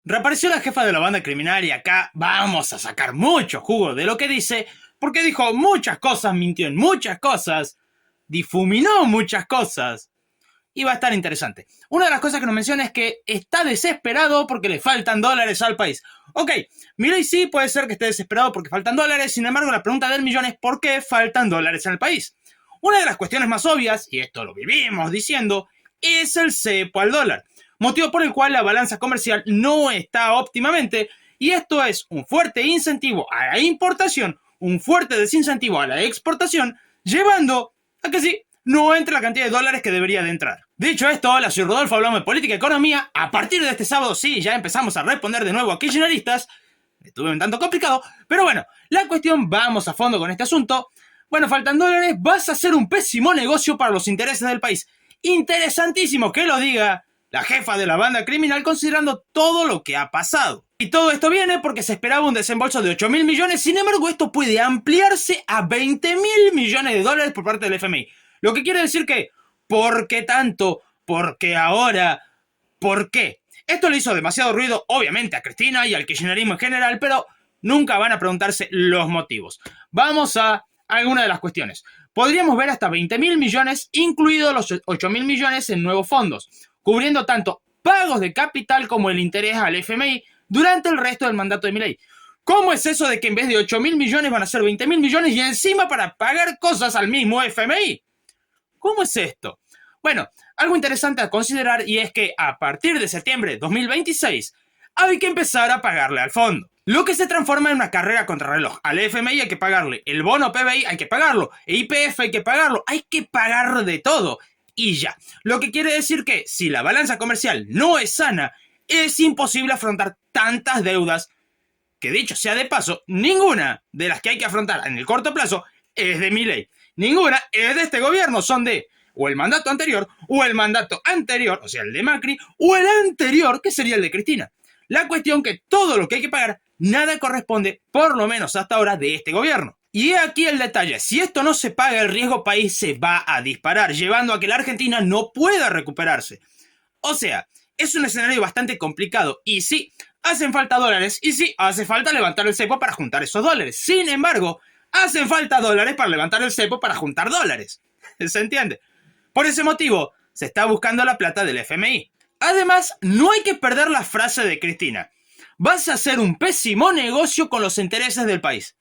Reapareció la jefa de la banda criminal y acá vamos a sacar mucho jugo de lo que dice, porque dijo muchas cosas, mintió en muchas cosas, difuminó muchas cosas. Y va a estar interesante. Una de las cosas que nos menciona es que está desesperado porque le faltan dólares al país. Ok, Milei sí puede ser que esté desesperado porque faltan dólares, sin embargo la pregunta del millón es ¿por qué faltan dólares en el país? Una de las cuestiones más obvias, y esto lo vivimos diciendo, es el cepo al dólar, motivo por el cual la balanza comercial no está óptimamente, y esto es un fuerte incentivo a la importación, un fuerte desincentivo a la exportación, llevando a que sí, no entre la cantidad de dólares que debería de entrar. Dicho esto, hola, soy Rodolfo, hablamos de política y economía. A partir de este sábado sí, ya empezamos a responder de nuevo a kirchneristas. Estuve un tanto complicado, pero bueno, la cuestión, vamos a fondo con este asunto. Bueno, faltan dólares, vas a hacer un pésimo negocio para los intereses del país. Interesantísimo que lo diga la jefa de la banda criminal considerando todo lo que ha pasado. Y todo esto viene porque se esperaba un desembolso de 8.000 millones, sin embargo esto puede ampliarse a 20.000 millones de dólares por parte del FMI. Lo que quiere decir que, ¿por qué tanto? ¿Por qué ahora? ¿Por qué? Esto le hizo demasiado ruido, obviamente, a Cristina y al kirchnerismo en general, pero nunca van a preguntarse los motivos. Vamos a alguna de las cuestiones. Podríamos ver hasta 20.000 millones, incluidos los 8.000 millones en nuevos fondos, cubriendo tanto pagos de capital como el interés al FMI durante el resto del mandato de Milei. ¿Cómo es eso de que en vez de 8.000 millones van a ser 20.000 millones y encima para pagar cosas al mismo FMI? ¿Cómo es esto? Bueno, algo interesante a considerar y es que a partir de septiembre de 2026 hay que empezar a pagarle al fondo. Lo que se transforma en una carrera contrarreloj. Al FMI hay que pagarle, el bono PBI hay que pagarlo, el YPF hay que pagarlo, hay que pagar de todo. Y ya. Lo que quiere decir que si la balanza comercial no es sana, es imposible afrontar tantas deudas que, dicho sea de paso, ninguna de las que hay que afrontar en el corto plazo es de Milei. Ninguna es de este gobierno, son de o el mandato anterior, o el mandato anterior, o sea, el de Macri, o el anterior, que sería el de Cristina. La cuestión que todo lo que hay que pagar, nada corresponde, por lo menos hasta ahora, de este gobierno. Y aquí el detalle, si esto no se paga, el riesgo país se va a disparar, llevando a que la Argentina no pueda recuperarse. O sea, es un escenario bastante complicado, y sí, hacen falta dólares, y sí, hace falta levantar el cepo para juntar esos dólares. Sin embargo, hacen falta dólares para levantar el cepo para juntar dólares. ¿Se entiende? Por ese motivo, se está buscando la plata del FMI. Además, no hay que perder la frase de Cristina. Vas a hacer un pésimo negocio con los intereses del país.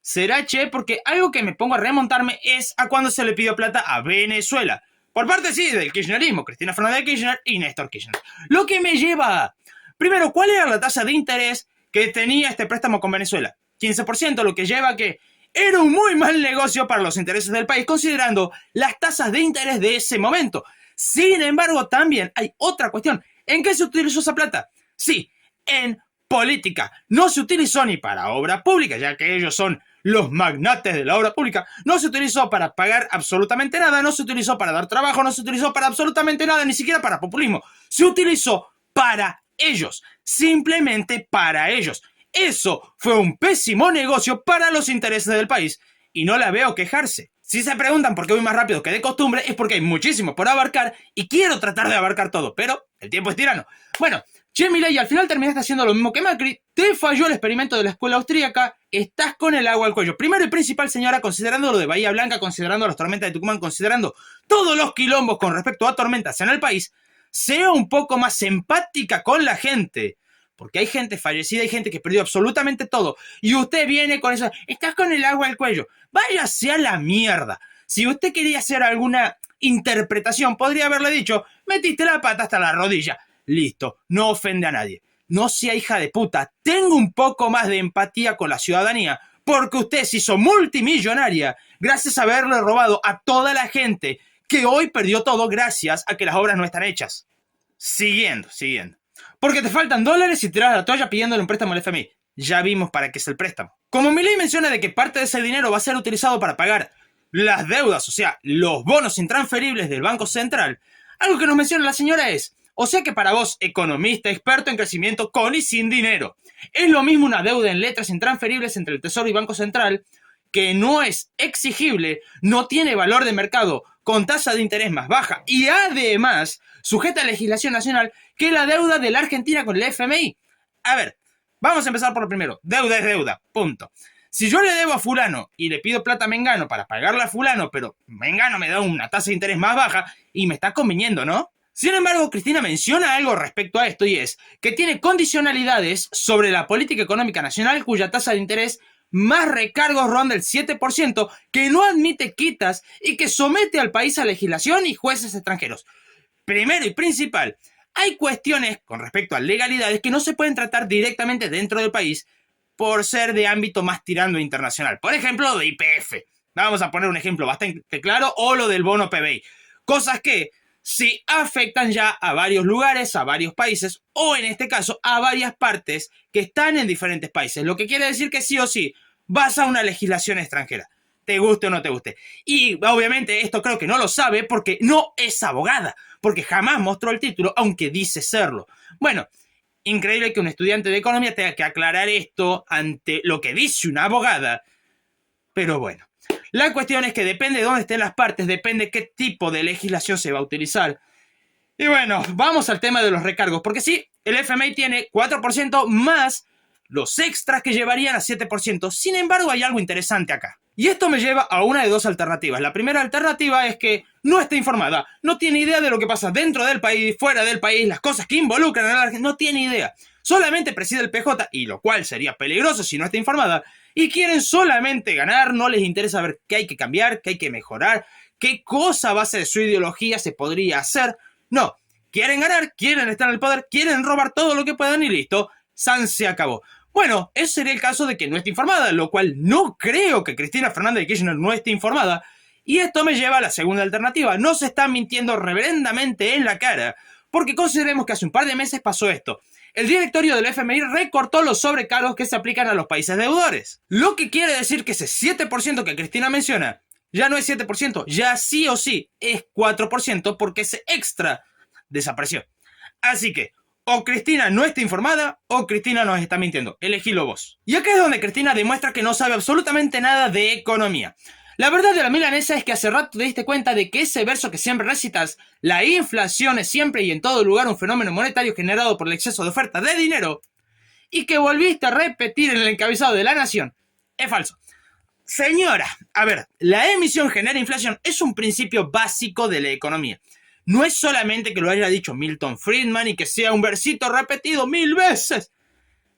Será che, porque algo que me pongo a remontarme es a cuando se le pidió plata a Venezuela. Por parte, sí, del kirchnerismo, Cristina Fernández de Kirchner y Néstor Kirchner. Lo que me lleva a... Primero, ¿cuál era la tasa de interés que tenía este préstamo con Venezuela? 15%, lo que lleva a que era un muy mal negocio para los intereses del país, considerando las tasas de interés de ese momento. Sin embargo, también hay otra cuestión. ¿En qué se utilizó esa plata? Sí, en política. No se utilizó ni para obra pública, ya que ellos son los magnates de la obra pública. No se utilizó para pagar absolutamente nada, no se utilizó para dar trabajo, no se utilizó para absolutamente nada, ni siquiera para populismo. Se utilizó para ellos, simplemente para ellos. Eso fue un pésimo negocio para los intereses del país y no la veo quejarse. Si se preguntan por qué voy más rápido que de costumbre, es porque hay muchísimo por abarcar y quiero tratar de abarcar todo, pero el tiempo es tirano. Bueno, che, Milei, al final terminaste haciendo lo mismo que Macri, te falló el experimento de la escuela austríaca, estás con el agua al cuello. Primero y principal, señora, considerando lo de Bahía Blanca, considerando las tormentas de Tucumán, considerando todos los quilombos con respecto a tormentas en el país, sea un poco más empática con la gente. Porque hay gente fallecida, hay gente que perdió absolutamente todo. Y usted viene con eso, estás con el agua al cuello. Váyase a la mierda. Si usted quería hacer alguna interpretación, podría haberle dicho, metiste la pata hasta la rodilla. Listo, no ofende a nadie. No sea hija de puta. Tengo un poco más de empatía con la ciudadanía. Porque usted se hizo multimillonaria gracias a haberle robado a toda la gente que hoy perdió todo gracias a que las obras no están hechas. Siguiendo. Porque te faltan dólares y tiras la toalla pidiéndole un préstamo al FMI. Ya vimos para qué es el préstamo. Como Milei menciona de que parte de ese dinero va a ser utilizado para pagar las deudas, o sea, los bonos intransferibles del Banco Central, algo que nos menciona la señora es, o sea que para vos, economista, experto en crecimiento, con y sin dinero, es lo mismo una deuda en letras intransferibles entre el Tesoro y Banco Central, que no es exigible, no tiene valor de mercado, con tasa de interés más baja y además sujeta a legislación nacional que la deuda de la Argentina con el FMI. A ver, vamos a empezar por lo primero. Deuda es deuda, punto. Si yo le debo a fulano y le pido plata a Mengano para pagarle a fulano, pero Mengano me da una tasa de interés más baja y me está conviniendo, ¿no? Sin embargo, Cristina menciona algo respecto a esto y es que tiene condicionalidades sobre la política económica nacional cuya tasa de interés más recargos ronda el 7%, que no admite quitas y que somete al país a legislación y jueces extranjeros. Primero y principal, hay cuestiones con respecto a legalidades que no se pueden tratar directamente dentro del país por ser de ámbito más tirando internacional. Por ejemplo, de YPF. Vamos a poner un ejemplo bastante claro, o lo del bono PBI. Cosas que sí afectan ya a varios lugares, a varios países, o en este caso a varias partes que están en diferentes países. Lo que quiere decir que sí o sí vas a una legislación extranjera, te guste o no te guste. Y obviamente esto creo que no lo sabe porque no es abogada, porque jamás mostró el título, aunque dice serlo. Bueno, increíble que un estudiante de economía tenga que aclarar esto ante lo que dice una abogada, pero bueno. La cuestión es que depende de dónde estén las partes, depende qué tipo de legislación se va a utilizar. Y bueno, vamos al tema de los recargos, porque sí, el FMI tiene 4% más los extras que llevarían a 7%. Sin embargo, hay algo interesante acá. Y esto me lleva a una de dos alternativas. La primera alternativa es que no está informada, no tiene idea de lo que pasa dentro del país, fuera del país, las cosas que involucran a la Argentina, no tiene idea. Solamente preside el PJ, y lo cual sería peligroso si no está informada, y quieren solamente ganar, no les interesa ver qué hay que cambiar, qué hay que mejorar, qué cosa a base de su ideología se podría hacer. No, quieren ganar, quieren estar en el poder, quieren robar todo lo que puedan y listo, san se acabó. Bueno, ese sería el caso de que no esté informada, lo cual no creo que Cristina Fernández de Kirchner no esté informada. Y esto me lleva a la segunda alternativa. No se está mintiendo reverendamente en la cara, porque consideremos que hace un par de meses pasó esto. El directorio del FMI recortó los sobrecargos que se aplican a los países deudores. Lo que quiere decir que ese 7% que Cristina menciona ya no es 7%, ya sí o sí es 4% porque ese extra desapareció. Así que o Cristina no está informada o Cristina nos está mintiendo. Elegílo vos. Y acá es donde Cristina demuestra que no sabe absolutamente nada de economía. La verdad de la milanesa es que hace rato te diste cuenta de que ese verso que siempre recitas, la inflación es siempre y en todo lugar un fenómeno monetario generado por el exceso de oferta de dinero, y que volviste a repetir en el encabezado de La Nación, es falso. Señora, a ver, la emisión genera inflación es un principio básico de la economía. No es solamente que lo haya dicho Milton Friedman y que sea un versito repetido 1000 veces.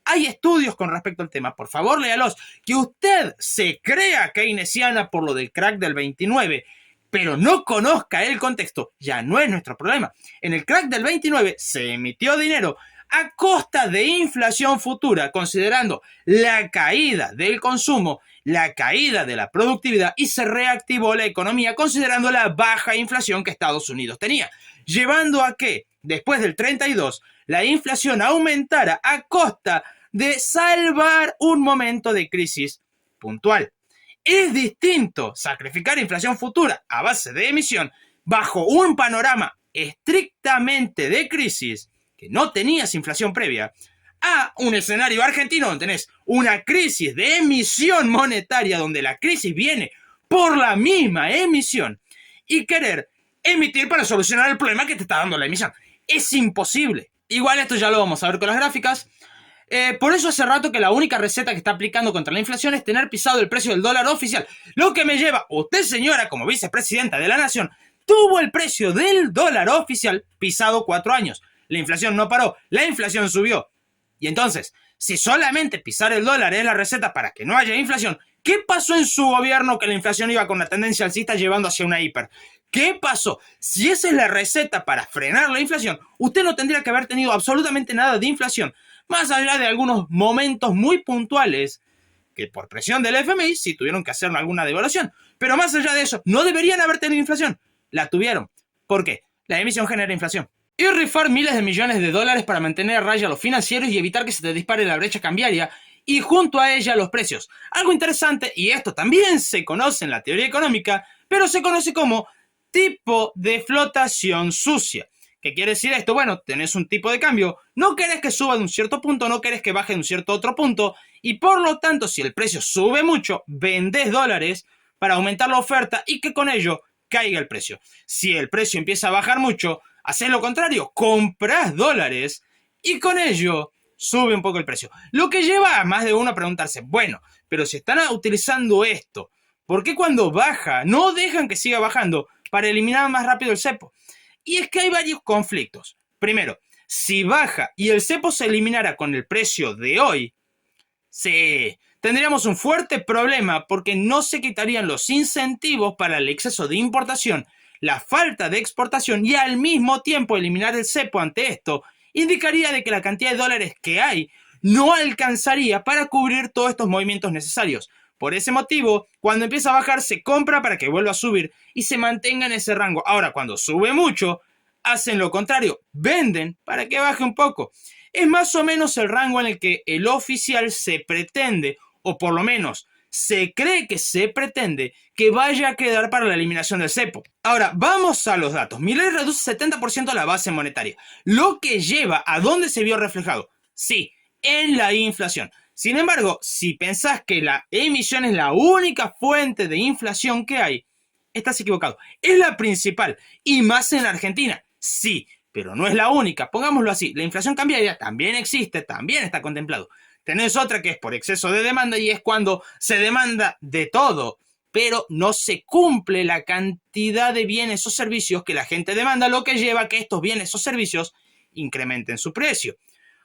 Hay estudios con respecto al tema, por favor léalos. Que usted se crea keynesiana por lo del crack del 29, pero no conozca el contexto, ya no es nuestro problema. En el crack del 29 se emitió dinero a costa de inflación futura, considerando la caída del consumo, la caída de la productividad, y se reactivó la economía considerando la baja inflación que Estados Unidos tenía, llevando a que, después del 32, la inflación aumentara a costa de salvar un momento de crisis puntual. Es distinto sacrificar inflación futura a base de emisión bajo un panorama estrictamente de crisis, que no tenías inflación previa, a un escenario argentino donde tenés una crisis de emisión monetaria, donde la crisis viene por la misma emisión, y querer emitir para solucionar el problema que te está dando la emisión. Es imposible. Igual esto ya lo vamos a ver con las gráficas. Por eso hace rato que la única receta que está aplicando contra la inflación es tener pisado el precio del dólar oficial. Lo que me lleva, usted señora, como vicepresidenta de la nación, tuvo el precio del dólar oficial pisado 4 años. La inflación no paró, la inflación subió. Y entonces, si solamente pisar el dólar es la receta para que no haya inflación, ¿qué pasó en su gobierno que la inflación iba con una tendencia alcista llevando hacia una hiper? ¿Qué pasó? Si esa es la receta para frenar la inflación, usted no tendría que haber tenido absolutamente nada de inflación, más allá de algunos momentos muy puntuales que por presión del FMI sí tuvieron que hacer alguna devaluación. Pero más allá de eso, no deberían haber tenido inflación. La tuvieron. ¿Por qué? La emisión genera inflación. Y rifar miles de millones de dólares para mantener a raya los financieros y evitar que se te dispare la brecha cambiaria, y junto a ella los precios. Algo interesante, y esto también se conoce en la teoría económica, pero se conoce como tipo de flotación sucia. ¿Qué quiere decir esto? Bueno, tenés un tipo de cambio, no querés que suba de un cierto punto, no querés que baje de un cierto otro punto, y por lo tanto, si el precio sube mucho, vendés dólares para aumentar la oferta y que con ello caiga el precio. Si el precio empieza a bajar mucho, haces lo contrario, compras dólares y con ello sube un poco el precio. Lo que lleva a más de uno a preguntarse, bueno, pero si están utilizando esto, ¿por qué cuando baja no dejan que siga bajando para eliminar más rápido el cepo? Y es que hay varios conflictos. Primero, si baja y el cepo se eliminara con el precio de hoy, sí, tendríamos un fuerte problema porque no se quitarían los incentivos para el exceso de importación, la falta de exportación y al mismo tiempo eliminar el cepo ante esto indicaría de que la cantidad de dólares que hay no alcanzaría para cubrir todos estos movimientos necesarios. Por ese motivo, cuando empieza a bajar se compra para que vuelva a subir y se mantenga en ese rango. Ahora, cuando sube mucho, hacen lo contrario, venden para que baje un poco. Es más o menos el rango en el que el oficial se pretende, o por lo menos se cree que se pretende, que vaya a quedar para la eliminación del cepo. Ahora, vamos a los datos. Milei reduce 70% la base monetaria, lo que lleva a dónde se vio reflejado. Sí, en la inflación. Sin embargo, si pensás que la emisión es la única fuente de inflación que hay, estás equivocado. Es la principal, y más en Argentina. Sí, pero no es la única. Pongámoslo así, la inflación cambiaria también existe, también está contemplado. Tenés otra que es por exceso de demanda y es cuando se demanda de todo, pero no se cumple la cantidad de bienes o servicios que la gente demanda, lo que lleva a que estos bienes o servicios incrementen su precio.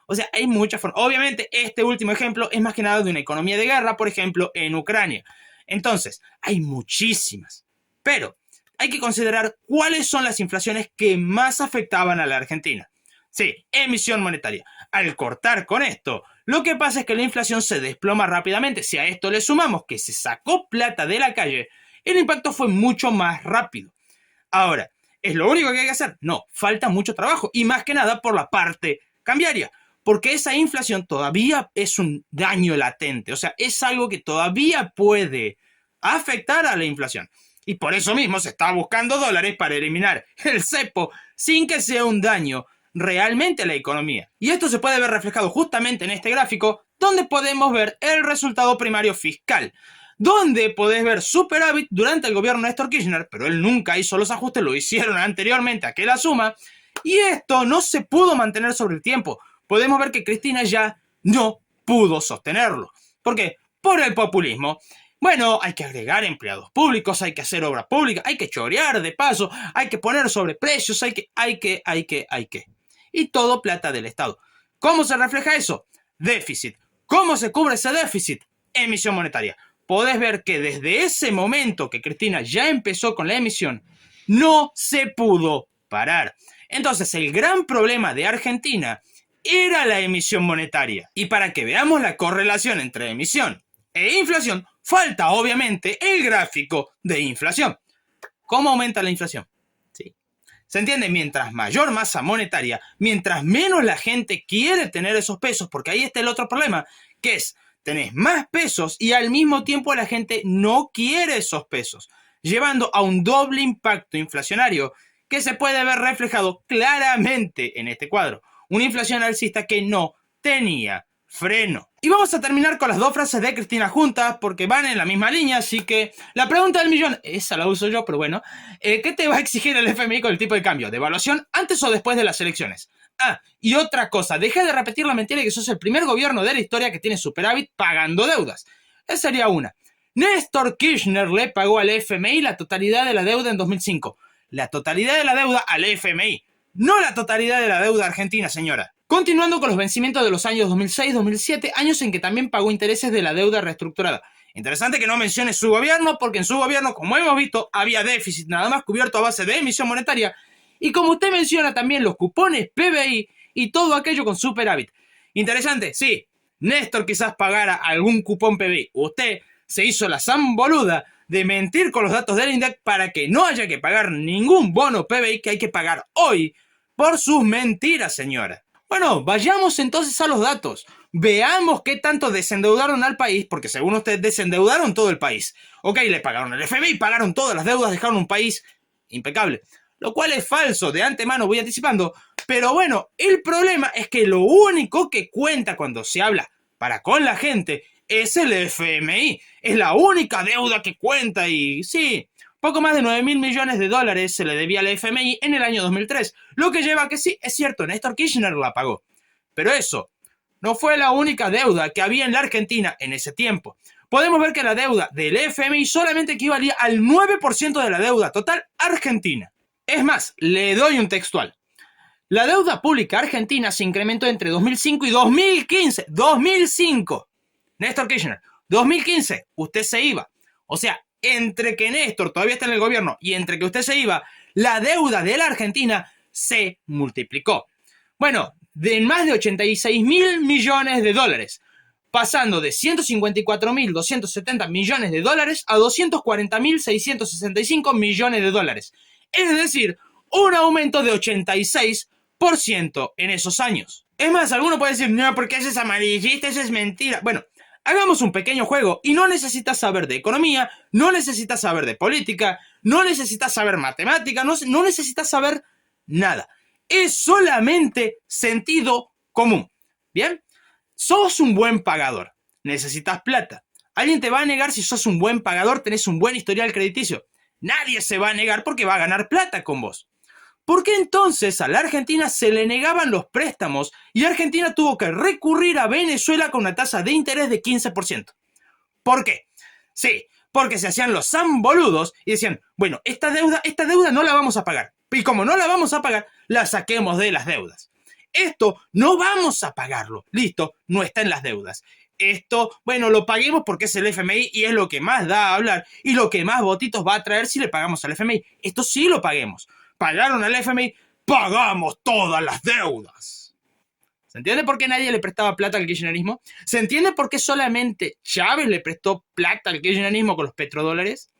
O sea, hay muchas formas. Obviamente, este último ejemplo es más que nada de una economía de guerra, por ejemplo, en Ucrania. Entonces, hay muchísimas. Pero hay que considerar cuáles son las inflaciones que más afectaban a la Argentina. Sí, emisión monetaria. Al cortar con esto, lo que pasa es que la inflación se desploma rápidamente. Si a esto le sumamos que se sacó plata de la calle, el impacto fue mucho más rápido. Ahora, ¿es lo único que hay que hacer? No, falta mucho trabajo y más que nada por la parte cambiaria, porque esa inflación todavía es un daño latente, o sea, es algo que todavía puede afectar a la inflación. Y por eso mismo se está buscando dólares para eliminar el cepo sin que sea un daño realmente a la economía. Y esto se puede ver reflejado justamente en este gráfico, donde podemos ver el resultado primario fiscal, donde podés ver superávit durante el gobierno de Néstor Kirchner, pero él nunca hizo los ajustes, lo hicieron anteriormente a que la suma, y esto no se pudo mantener sobre el tiempo. Podemos ver que Cristina ya no pudo sostenerlo. ¿Por qué? Por el populismo. Bueno, hay que agregar empleados públicos, hay que hacer obra pública, hay que chorear de paso, hay que poner sobreprecios, hay que. Y todo plata del Estado. ¿Cómo se refleja eso? Déficit. ¿Cómo se cubre ese déficit? Emisión monetaria. Podés ver que desde ese momento que Cristina ya empezó con la emisión, no se pudo parar. Entonces, el gran problema de Argentina era la emisión monetaria. Y para que veamos la correlación entre emisión e inflación, falta obviamente el gráfico de inflación. ¿Cómo aumenta la inflación? ¿Sí? ¿Se entiende? Mientras mayor masa monetaria, mientras menos la gente quiere tener esos pesos, porque ahí está el otro problema, que es, tenés más pesos y al mismo tiempo la gente no quiere esos pesos, llevando a un doble impacto inflacionario que se puede ver reflejado claramente en este cuadro. Una inflación alcista que no tenía freno. Y vamos a terminar con las dos frases de Cristina juntas porque van en la misma línea, así que la pregunta del millón, esa la uso yo, pero bueno, ¿qué te va a exigir el FMI con el tipo de cambio? ¿Devaluación antes o después de las elecciones? Ah, y otra cosa, deja de repetir la mentira de que sos el primer gobierno de la historia que tiene superávit pagando deudas. Esa sería una. Néstor Kirchner le pagó al FMI la totalidad de la deuda en 2005. La totalidad de la deuda al FMI, no la totalidad de la deuda argentina, señora. Continuando con los vencimientos de los años 2006-2007, años en que también pagó intereses de la deuda reestructurada. Interesante que no mencione su gobierno, porque en su gobierno, como hemos visto, había déficit nada más cubierto a base de emisión monetaria. Y como usted menciona también los cupones PBI y todo aquello con superávit. Interesante, sí, Néstor quizás pagara algún cupón PBI. Usted se hizo la zamboluda de mentir con los datos del INDEC para que no haya que pagar ningún bono PBI que hay que pagar hoy por sus mentiras, señora. Bueno, vayamos entonces a los datos. Veamos qué tanto desendeudaron al país, porque según usted desendeudaron todo el país. Ok, le pagaron al FMI, pagaron todas las deudas, dejaron un país impecable. Lo cual es falso, de antemano voy anticipando. Pero bueno, el problema es que lo único que cuenta cuando se habla para con la gente es el FMI. Es la única deuda que cuenta y sí, poco más de 9.000 millones de dólares se le debía al FMI en el año 2003, lo que lleva a que sí, es cierto, Néstor Kirchner la pagó. Pero eso no fue la única deuda que había en la Argentina en ese tiempo. Podemos ver que la deuda del FMI solamente equivalía al 9% de la deuda total argentina. Es más, le doy un textual. La deuda pública argentina se incrementó entre 2005 y 2015. 2005. Néstor Kirchner. 2015. Usted se iba. O sea, entre que Néstor todavía está en el gobierno y entre que usted se iba, la deuda de la Argentina se multiplicó. Bueno, de más de 86.000 millones de dólares, pasando de 154.270 millones de dólares a 240.665 millones de dólares. Es decir, un aumento de 86% en esos años. Es más, alguno puede decir, no, porque ese es amarillista, eso es mentira. Bueno, hagamos un pequeño juego y no necesitas saber de economía, no necesitas saber de política, no necesitas saber matemática, no necesitas saber nada. Es solamente sentido común. ¿Bien? Sos un buen pagador. Necesitas plata. ¿Alguien te va a negar si sos un buen pagador, tenés un buen historial crediticio? Nadie se va a negar porque va a ganar plata con vos. ¿Por qué entonces a la Argentina se le negaban los préstamos y Argentina tuvo que recurrir a Venezuela con una tasa de interés de 15%? ¿Por qué? Sí, porque se hacían los zamboludos y decían, bueno, esta deuda no la vamos a pagar. Y como no la vamos a pagar, la saquemos de las deudas. Esto no vamos a pagarlo. Listo, no está en las deudas. Esto, bueno, lo paguemos porque es el FMI y es lo que más da a hablar y lo que más votitos va a traer si le pagamos al FMI. Esto sí lo paguemos. Pagaron al FMI, pagamos todas las deudas. ¿Se entiende por qué nadie le prestaba plata al kirchnerismo? ¿Se entiende por qué solamente Chávez le prestó plata al kirchnerismo con los petrodólares?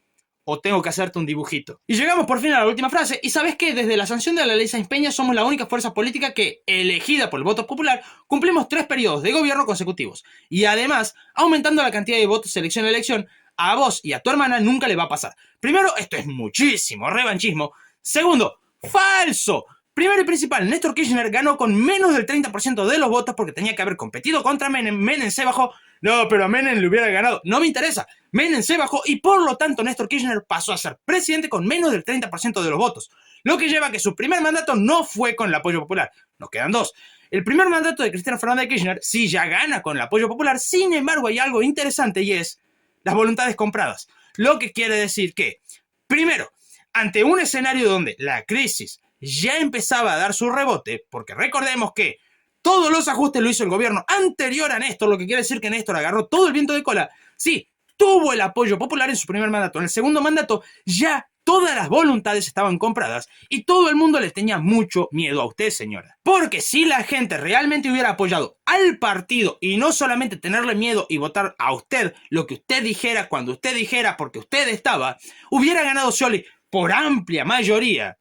¿O tengo que hacerte un dibujito? Y llegamos por fin a la última frase. ¿Y sabes qué? Desde la sanción de la ley Sáenz Peña somos la única fuerza política que, elegida por el voto popular, cumplimos 3 periodos de gobierno consecutivos. Y además, aumentando la cantidad de votos elección a elección, a vos y a tu hermana nunca le va a pasar. Primero, esto es muchísimo revanchismo. Segundo, falso. Primero y principal, Néstor Kirchner ganó con menos del 30% de los votos porque tenía que haber competido contra Menem. Menem se bajó. No, pero a Menem le hubiera ganado. No me interesa. Menem se bajó y por lo tanto Néstor Kirchner pasó a ser presidente con menos del 30% de los votos. Lo que lleva a que su primer mandato no fue con el apoyo popular. Nos quedan 2. El primer mandato de Cristina Fernández de Kirchner sí ya gana con el apoyo popular. Sin embargo, hay algo interesante y es las voluntades compradas. Lo que quiere decir que, primero, ante un escenario donde la crisis ya empezaba a dar su rebote, porque recordemos que todos los ajustes lo hizo el gobierno anterior a Néstor, lo que quiere decir que Néstor agarró todo el viento de cola. Sí, tuvo el apoyo popular en su primer mandato. En el segundo mandato ya todas las voluntades estaban compradas y todo el mundo le tenía mucho miedo a usted, señora. Porque si la gente realmente hubiera apoyado al partido y no solamente tenerle miedo y votar a usted lo que usted dijera cuando usted dijera porque usted estaba, hubiera ganado Scioli por amplia mayoría.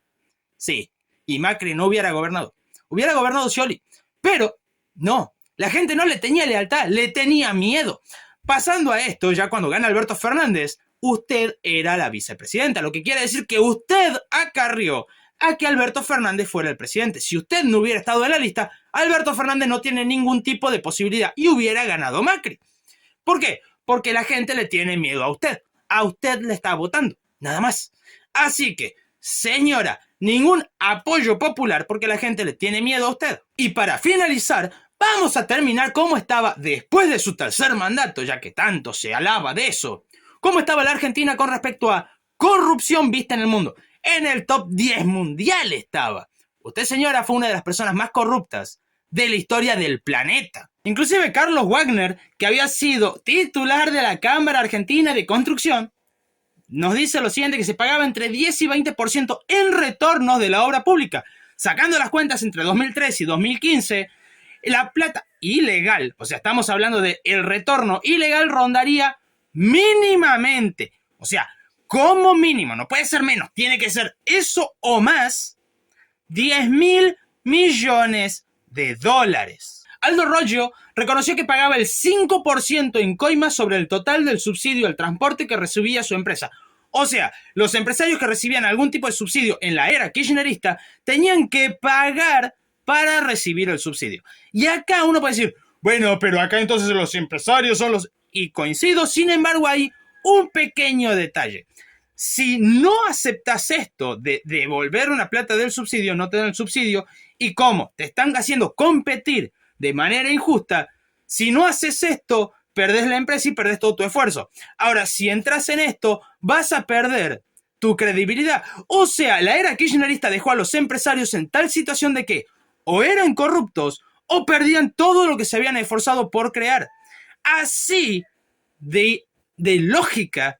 Sí, y Macri no hubiera gobernado. Hubiera gobernado Scioli. Pero no, la gente no le tenía lealtad, le tenía miedo. Pasando a esto, ya cuando gana Alberto Fernández, usted era la vicepresidenta, lo que quiere decir que usted acarrió a que Alberto Fernández fuera el presidente. Si usted no hubiera estado en la lista, Alberto Fernández no tiene ningún tipo de posibilidad y hubiera ganado Macri. ¿Por qué? Porque la gente le tiene miedo a usted. A usted le está votando, nada más. Así que, señora, ningún apoyo popular porque la gente le tiene miedo a usted. Y para finalizar, vamos a terminar cómo estaba después de su tercer mandato, ya que tanto se alaba de eso. ¿Cómo estaba la Argentina con respecto a corrupción vista en el mundo? En el top 10 mundial estaba. Usted, señora, fue una de las personas más corruptas de la historia del planeta. Inclusive Carlos Wagner, que había sido titular de la Cámara Argentina de Construcción, nos dice lo siguiente, que se pagaba entre 10 y 20% en retornos de la obra pública. Sacando las cuentas entre 2003 y 2015, la plata ilegal, o sea, estamos hablando de el retorno ilegal, rondaría mínimamente, o sea, como mínimo, no puede ser menos, tiene que ser eso o más, 10.000 millones de dólares. Aldo Roggio reconoció que pagaba el 5% en coimas sobre el total del subsidio al transporte que recibía su empresa. O sea, los empresarios que recibían algún tipo de subsidio en la era kirchnerista tenían que pagar para recibir el subsidio. Y acá uno puede decir, bueno, pero acá entonces los empresarios son los... Y coincido, sin embargo, hay un pequeño detalle. Si no aceptas esto de devolver una plata del subsidio, no te dan el subsidio, y como te están haciendo competir de manera injusta, si no haces esto, perdés la empresa y perdés todo tu esfuerzo. Ahora, si entras en esto, vas a perder tu credibilidad. O sea, la era kirchnerista dejó a los empresarios en tal situación de que o eran corruptos o perdían todo lo que se habían esforzado por crear. Así de lógica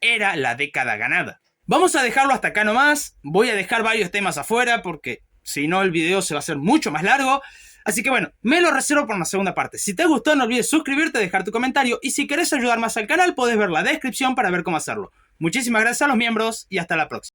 era la década ganada. Vamos a dejarlo hasta acá nomás. Voy a dejar varios temas afuera porque si no el video se va a hacer mucho más largo. Así que bueno, me lo reservo por una segunda parte. Si te gustó, no olvides suscribirte, dejar tu comentario y si querés ayudar más al canal, podés ver la descripción para ver cómo hacerlo. Muchísimas gracias a los miembros y hasta la próxima.